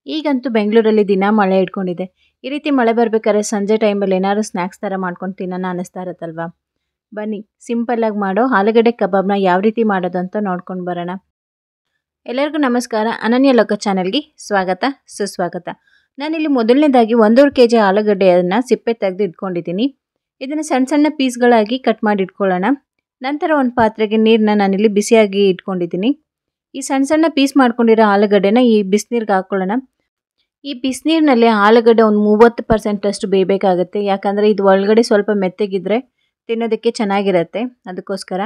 ಈಗಂತೂ ಬೆಂಗಳೂರಲ್ಲಿ ದಿನ ಮಳೆ ಇಟ್ಕೊಂಡಿದೆ. ಈ ರೀತಿ ಮಳೆ ಬರಬೇಕಾದ್ರೆ ಸಂಜೆ ಟೈಮಲ್ಲಿ ಏನಾದ್ರು ಸ್ನ್ಯಾಕ್ಸ್ ಥರ ಮಾಡ್ಕೊಂಡು ತಿನ್ನೋಣ ಅನ್ನಿಸ್ತಾ ಇರುತ್ತಲ್ವಾ. ಬನ್ನಿ ಸಿಂಪಲ್ಲಾಗಿ ಮಾಡೋ ಆಲೂಗಡ್ಡೆ ಕಬಾಬ್ನ ಯಾವ ರೀತಿ ಮಾಡೋದು ಅಂತ ನೋಡ್ಕೊಂಡು ಬರೋಣ. ಎಲ್ಲರಿಗೂ ನಮಸ್ಕಾರ. ಅನನ್ಯ ಲೋಕ ಚಾನಲ್ಗೆ ಸ್ವಾಗತ ಸುಸ್ವಾಗತ. ನಾನಿಲ್ಲಿ ಮೊದಲನೇದಾಗಿ 1.5 kg ಆಲೂಗಡ್ಡೆಯನ್ನು ಸಿಪ್ಪೆ ತೆಗೆದು ಇಟ್ಕೊಂಡಿದ್ದೀನಿ. ಇದನ್ನು ಸಣ್ಣ ಸಣ್ಣ ಪೀಸ್ಗಳಾಗಿ ಕಟ್ ಮಾಡಿ ಇಟ್ಕೊಳ್ಳೋಣ. ನಂತರ ಒಂದು ಪಾತ್ರೆಗೆ ನೀರನ್ನ ನಾನಿಲ್ಲಿ ಬಿಸಿಯಾಗಿ ಇಟ್ಕೊಂಡಿದ್ದೀನಿ. ಈ ಸಣ್ಣ ಸಣ್ಣ ಪೀಸ್ ಮಾಡ್ಕೊಂಡಿರೋ ಆಲೂಗಡ್ಡೆನ ಈ ಬಿಸಿನೀರಿಗೆ ಹಾಕ್ಕೊಳ್ಳೋಣ. ಈ ಬಿಸಿನೀರಿನಲ್ಲಿ ಆಲೂಗಡ್ಡೆ ಒಂದು 30% ಅಷ್ಟು ಬೇಯಬೇಕಾಗುತ್ತೆ. ಯಾಕಂದರೆ ಇದು ಒಳಗಡೆ ಸ್ವಲ್ಪ ಮೆತ್ತಗಿದ್ರೆ ತಿನ್ನೋದಕ್ಕೆ ಚೆನ್ನಾಗಿರುತ್ತೆ. ಅದಕ್ಕೋಸ್ಕರ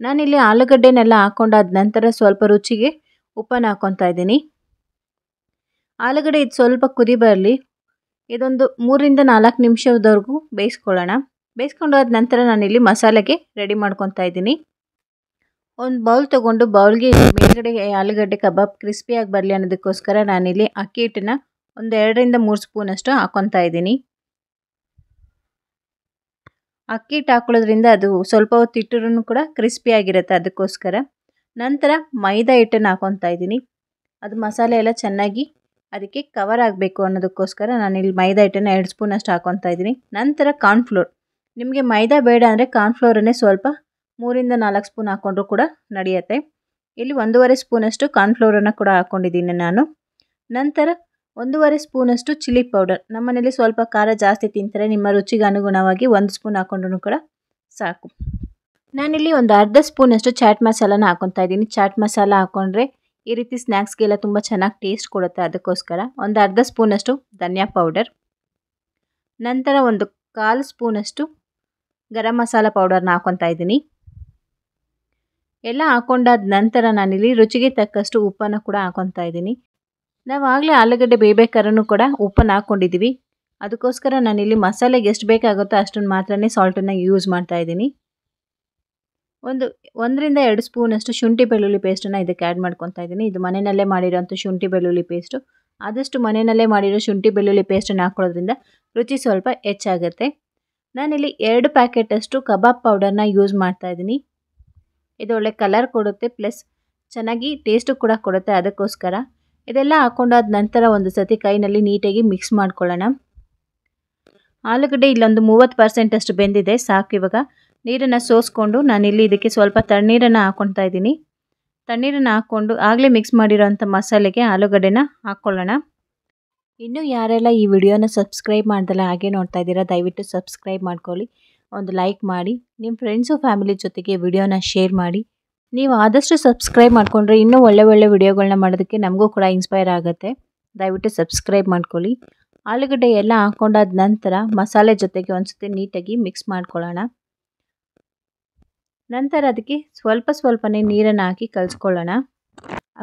ನಾನಿಲ್ಲಿ ಆಲೂಗಡ್ಡೆನೆಲ್ಲ ಹಾಕ್ಕೊಂಡಾದ ನಂತರ ಸ್ವಲ್ಪ ರುಚಿಗೆ ಉಪ್ಪನ್ನು ಹಾಕ್ಕೊತಾ ಇದ್ದೀನಿ. ಆಲೂಗಡ್ಡೆ ಇದು ಸ್ವಲ್ಪ ಕುದಿ ಬರಲಿ. ಇದೊಂದು 3 ರಿಂದ 4 ನಿಮಿಷದವರೆಗೂ ಬೇಯಿಸ್ಕೊಳ್ಳೋಣ. ಬೇಯಿಸ್ಕೊಂಡಾದ ನಂತರ ನಾನಿಲ್ಲಿ ಮಸಾಲೆಗೆ ರೆಡಿ ಮಾಡ್ಕೊತಾ ಇದ್ದೀನಿ. ಒಂದು ಬೌಲ್ ತೊಗೊಂಡು ಬೌಲ್ಗೆ ಮೇಲ್ಗಡೆ ಆಲೂಗಡ್ಡೆ ಕಬಾಬ್ ಕ್ರಿಸ್ಪಿಯಾಗಿ ಬರಲಿ ಅನ್ನೋದಕ್ಕೋಸ್ಕರ ನಾನಿಲ್ಲಿ ಅಕ್ಕಿ ಹಿಟ್ಟನ್ನು ಒಂದು 2 ರಿಂದ 3 ಸ್ಪೂನಷ್ಟು ಹಾಕ್ಕೊತಾ ಇದ್ದೀನಿ. ಅಕ್ಕಿ ಹಿಟ್ಟು ಹಾಕೊಳ್ಳೋದ್ರಿಂದ ಅದು ಸ್ವಲ್ಪ ಹೊತ್ತು ಇಟ್ಟರೂ ಕೂಡ ಕ್ರಿಸ್ಪಿಯಾಗಿರುತ್ತೆ. ಅದಕ್ಕೋಸ್ಕರ ನಂತರ ಮೈದಾ ಹಿಟ್ಟನ್ನು ಹಾಕ್ಕೊತಾ ಇದ್ದೀನಿ. ಅದು ಮಸಾಲೆ ಎಲ್ಲ ಚೆನ್ನಾಗಿ ಅದಕ್ಕೆ ಕವರ್ ಆಗಬೇಕು ಅನ್ನೋದಕ್ಕೋಸ್ಕರ ನಾನಿಲ್ಲಿ ಮೈದಾ ಹಿಟ್ಟನ್ನು 2 ಸ್ಪೂನಷ್ಟು ಹಾಕ್ಕೊತಾ ಇದ್ದೀನಿ. ನಂತರ ಕಾರ್ನ್ಫ್ಲೋರ್, ನಿಮಗೆ ಮೈದಾ ಬೇಡ ಅಂದರೆ ಕಾರ್ನ್ಫ್ಲೋರನ್ನೇ ಸ್ವಲ್ಪ 3 ರಿಂದ 4 ಸ್ಪೂನ್ ಹಾಕ್ಕೊಂಡ್ರೂ ಕೂಡ ನಡೆಯುತ್ತೆ. ಇಲ್ಲಿ 1.5 ಸ್ಪೂನಷ್ಟು ಕಾರ್ನ್ಫ್ಲೋರನ್ನು ಕೂಡ ಹಾಕ್ಕೊಂಡಿದ್ದೀನಿ ನಾನು. ನಂತರ 1.5 ಸ್ಪೂನಷ್ಟು ಚಿಲ್ಲಿ ಪೌಡರ್, ನಮ್ಮ ಮನೇಲಿ ಸ್ವಲ್ಪ ಖಾರ ಜಾಸ್ತಿ ತಿಂತಾರೆ, ನಿಮ್ಮ ರುಚಿಗೆ ಅನುಗುಣವಾಗಿ 1 ಸ್ಪೂನ್ ಹಾಕ್ಕೊಂಡ್ರೂ ಕೂಡ ಸಾಕು. ನಾನಿಲ್ಲಿ ಒಂದು ಅರ್ಧ ಸ್ಪೂನಷ್ಟು ಚಾಟ್ ಮಸಾಲಾನ ಹಾಕ್ಕೊತಾ ಇದ್ದೀನಿ. ಚಾಟ್ ಮಸಾಲ ಹಾಕ್ಕೊಂಡ್ರೆ ಈ ರೀತಿ ಸ್ನ್ಯಾಕ್ಸ್ಗೆಲ್ಲ ತುಂಬ ಚೆನ್ನಾಗಿ ಟೇಸ್ಟ್ ಕೊಡುತ್ತೆ. ಅದಕ್ಕೋಸ್ಕರ ಒಂದು ಅರ್ಧ ಸ್ಪೂನಷ್ಟು ಧನಿಯಾ ಪೌಡರ್, ನಂತರ ಒಂದು 1/4 ಸ್ಪೂನಷ್ಟು ಗರಂ ಮಸಾಲ ಪೌಡರ್ನ ಹಾಕ್ಕೊತಾ ಇದ್ದೀನಿ. ಎಲ್ಲ ಹಾಕ್ಕೊಂಡಾದ ನಂತರ ನಾನಿಲ್ಲಿ ರುಚಿಗೆ ತಕ್ಕಷ್ಟು ಉಪ್ಪನ್ನು ಕೂಡ ಹಾಕ್ಕೊತಾ ಇದ್ದೀನಿ. ನಾವು ಆಗಲೇ ಆಲೂಗಡ್ಡೆ ಬೇಯಬೇಕಾದ್ರೂ ಕೂಡ ಉಪ್ಪನ್ನು ಹಾಕ್ಕೊಂಡಿದ್ದೀವಿ. ಅದಕ್ಕೋಸ್ಕರ ನಾನಿಲ್ಲಿ ಮಸಾಲೆಗೆ ಎಷ್ಟು ಬೇಕಾಗುತ್ತೋ ಅಷ್ಟನ್ನು ಮಾತ್ರನೇ ಸಾಲ್ಟನ್ನು ಯೂಸ್ ಮಾಡ್ತಾ ಇದ್ದೀನಿ. 1 ರಿಂದ 2 ಸ್ಪೂನಷ್ಟು ಶುಂಠಿ ಬೆಳ್ಳುಳ್ಳಿ ಪೇಸ್ಟನ್ನು ಇದಕ್ಕೆ ಆ್ಯಡ್ ಮಾಡ್ಕೊತಾ ಇದ್ದೀನಿ. ಇದು ಮನೆಯಲ್ಲೇ ಮಾಡಿರೋಂಥ ಶುಂಠಿ ಬೆಳ್ಳುಳ್ಳಿ ಪೇಸ್ಟು. ಆದಷ್ಟು ಮನೆಯಲ್ಲೇ ಮಾಡಿರೋ ಶುಂಠಿ ಬೆಳ್ಳುಳ್ಳಿ ಪೇಸ್ಟನ್ನು ಹಾಕ್ಕೊಳ್ಳೋದ್ರಿಂದ ರುಚಿ ಸ್ವಲ್ಪ ಹೆಚ್ಚಾಗುತ್ತೆ. ನಾನಿಲ್ಲಿ 2 ಪ್ಯಾಕೆಟಷ್ಟು ಕಬಾಬ್ ಪೌಡರ್ನ ಯೂಸ್ ಮಾಡ್ತಾ ಇದ್ದೀನಿ. ಇದು ಒಳ್ಳೆ ಕಲರ್ ಕೊಡುತ್ತೆ, ಪ್ಲಸ್ ಚೆನ್ನಾಗಿ ಟೇಸ್ಟು ಕೂಡ ಕೊಡುತ್ತೆ. ಅದಕ್ಕೋಸ್ಕರ ಇದೆಲ್ಲ ಹಾಕ್ಕೊಂಡಾದ ನಂತರ ಒಂದು ಸತಿ ಕೈನಲ್ಲಿ ನೀಟಾಗಿ ಮಿಕ್ಸ್ ಮಾಡ್ಕೊಳ್ಳೋಣ. ಆಲೂಗಡ್ಡೆ ಇಲ್ಲೊಂದು 30% ಅಷ್ಟು ಬೆಂದಿದೆ, ಸಾಕು. ಇವಾಗ ನೀರನ್ನು ಸೋಸ್ಕೊಂಡು ನಾನಿಲ್ಲಿ ಇದಕ್ಕೆ ಸ್ವಲ್ಪ ತಣ್ಣೀರನ್ನು ಹಾಕ್ಕೊತಾ ಇದ್ದೀನಿ. ತಣ್ಣೀರನ್ನು ಹಾಕ್ಕೊಂಡು ಆಗಲೇ ಮಿಕ್ಸ್ ಮಾಡಿರೋಂಥ ಮಸಾಲೆಗೆ ಆಲೂಗಡ್ಡೆನ ಹಾಕ್ಕೊಳ್ಳೋಣ. ಇನ್ನೂ ಯಾರೆಲ್ಲ ಈ ವಿಡಿಯೋನ ಸಬ್ಸ್ಕ್ರೈಬ್ ಮಾಡ್ದಲ್ಲ ಹಾಗೆ ನೋಡ್ತಾ ಇದ್ದೀರಾ, ದಯವಿಟ್ಟು ಸಬ್ಸ್ಕ್ರೈಬ್ ಮಾಡ್ಕೊಳ್ಳಿ, ಒಂದು ಲೈಕ್ ಮಾಡಿ, ನಿಮ್ಮ ಫ್ರೆಂಡ್ಸು ಫ್ಯಾಮಿಲಿ ಜೊತೆಗೆ ವಿಡಿಯೋನ ಶೇರ್ ಮಾಡಿ. ನೀವು ಆದಷ್ಟು ಸಬ್ಸ್ಕ್ರೈಬ್ ಮಾಡಿಕೊಂಡ್ರೆ ಇನ್ನೂ ಒಳ್ಳೆ ವಿಡಿಯೋಗಳನ್ನ ಮಾಡೋದಕ್ಕೆ ನಮಗೂ ಕೂಡ ಇನ್ಸ್ಪೈರ್ ಆಗುತ್ತೆ. ದಯವಿಟ್ಟು ಸಬ್ಸ್ಕ್ರೈಬ್ ಮಾಡ್ಕೊಳ್ಳಿ. ಆಲೂಗಡ್ಡೆ ಎಲ್ಲ ಹಾಕ್ಕೊಂಡಾದ ನಂತರ ಮಸಾಲೆ ಜೊತೆಗೆ ಒಂದು ಸತಿ ನೀಟಾಗಿ ಮಿಕ್ಸ್ ಮಾಡ್ಕೊಳ್ಳೋಣ. ನಂತರ ಅದಕ್ಕೆ ಸ್ವಲ್ಪನೇ ನೀರನ್ನು ಹಾಕಿ ಕಲಿಸ್ಕೊಳ್ಳೋಣ.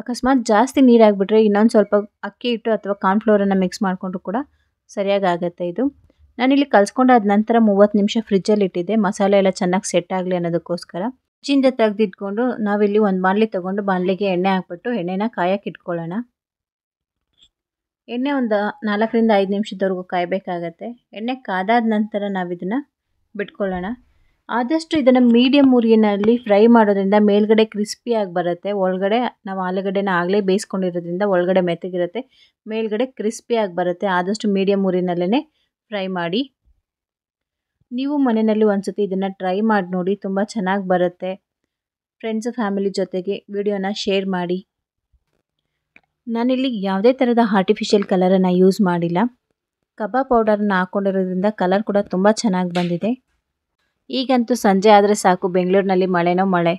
ಅಕಸ್ಮಾತ್ ಜಾಸ್ತಿ ನೀರಾಗಿಬಿಟ್ರೆ ಇನ್ನೊಂದು ಸ್ವಲ್ಪ ಅಕ್ಕಿ ಹಿಟ್ಟು ಅಥವಾ ಕಾರ್ನ್ಫ್ಲೋರನ್ನು ಮಿಕ್ಸ್ ಮಾಡಿಕೊಂಡ್ರು ಕೂಡ ಸರಿಯಾಗಿ ಆಗುತ್ತೆ. ಇದು ನಾನಿಲ್ಲಿ ಕಲಿಸ್ಕೊಂಡಾದ ನಂತರ 30 ನಿಮಿಷ ಫ್ರಿಜ್ಜಲ್ಲಿ ಇಟ್ಟಿದ್ದೆ, ಮಸಾಲೆ ಎಲ್ಲ ಚೆನ್ನಾಗಿ ಸೆಟ್ ಆಗಲಿ ಅನ್ನೋದಕ್ಕೋಸ್ಕರ. ಫ್ರಿಜ್ಜಿಂದ ತೆಗೆದಿಟ್ಕೊಂಡು ನಾವಿಲ್ಲಿ ಒಂದು ಬಾಣಲಿ ತೊಗೊಂಡು ಬಾಣಲಿಗೆ ಎಣ್ಣೆ ಹಾಕ್ಬಿಟ್ಟು ಎಣ್ಣೆನ ಕಾಯಕ್ಕೆ ಇಟ್ಕೊಳ್ಳೋಣ. ಎಣ್ಣೆ ಒಂದು 4 ರಿಂದ 5 ನಿಮಿಷದವರೆಗೂ ಕಾಯಬೇಕಾಗತ್ತೆ. ಎಣ್ಣೆ ಕಾದಾದ ನಂತರ ನಾವಿದನ್ನು ಬಿಟ್ಕೊಳ್ಳೋಣ. ಆದಷ್ಟು ಇದನ್ನು ಮೀಡಿಯಮ್ ಉರಿಯಲ್ಲಿ ಫ್ರೈ ಮಾಡೋದ್ರಿಂದ ಮೇಲ್ಗಡೆ ಕ್ರಿಸ್ಪಿಯಾಗಿ ಬರುತ್ತೆ. ಒಳಗಡೆ ನಾವು ಆಲೂಗಡ್ಡೆನ ಆಗಲೇ ಬೇಯಿಸ್ಕೊಂಡಿರೋದ್ರಿಂದ ಒಳಗಡೆ ಮೆತ್ತಗಿರುತ್ತೆ, ಮೇಲ್ಗಡೆ ಕ್ರಿಸ್ಪಿಯಾಗಿ ಬರುತ್ತೆ. ಆದಷ್ಟು ಮೀಡಿಯಮ್ ಉರಿನಲ್ಲೇ ಫ್ರೈ ಮಾಡಿ. ನೀವು ಮನೆಯಲ್ಲಿ ಒಂದು ಸತಿ ಇದನ್ನು ಟ್ರೈ ಮಾಡಿ ನೋಡಿ, ತುಂಬ ಚೆನ್ನಾಗಿ ಬರುತ್ತೆ. ಫ್ರೆಂಡ್ಸು ಫ್ಯಾಮಿಲಿ ಜೊತೆಗೆ ವಿಡಿಯೋನ ಶೇರ್ ಮಾಡಿ. ನಾನಿಲ್ಲಿ ಯಾವುದೇ ಥರದ ಆರ್ಟಿಫಿಷಿಯಲ್ ಕಲರನ್ನು ಯೂಸ್ ಮಾಡಿಲ್ಲ. ಕಬಾಬ್ ಪೌಡರನ್ನು ಹಾಕ್ಕೊಂಡಿರೋದ್ರಿಂದ ಕಲರ್ ಕೂಡ ತುಂಬ ಚೆನ್ನಾಗಿ ಬಂದಿದೆ. ಈಗಂತೂ ಸಂಜೆ ಆದರೆ ಸಾಕು, ಬೆಂಗಳೂರಿನಲ್ಲಿ ಮಳೆನೋ ಮಳೆ.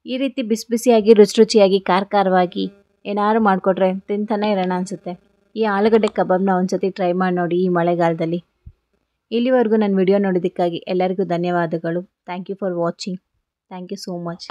ಈ ರೀತಿ ಬಿಸಿಯಾಗಿ ರುಚಿಯಾಗಿ ಖಾರವಾಗಿ ಏನಾದ್ರು ಮಾಡಿಕೊಟ್ರೆ ತಿಂತಾನೆ ಇರೋಣ ಅನಿಸುತ್ತೆ. ಈ ಆಲೂಗಡ್ಡೆ ಕಬಾಬ್ನ ಒಂದು ಸತಿ ಟ್ರೈ ಮಾಡಿ ನೋಡಿ ಈ ಮಳೆಗಾಲದಲ್ಲಿ. ಇಲ್ಲಿವರೆಗೂ ನನ್ನ ವಿಡಿಯೋ ನೋಡೋದಕ್ಕಾಗಿ ಎಲ್ಲರಿಗೂ ಧನ್ಯವಾದಗಳು. Thank you for watching. Thank you so much.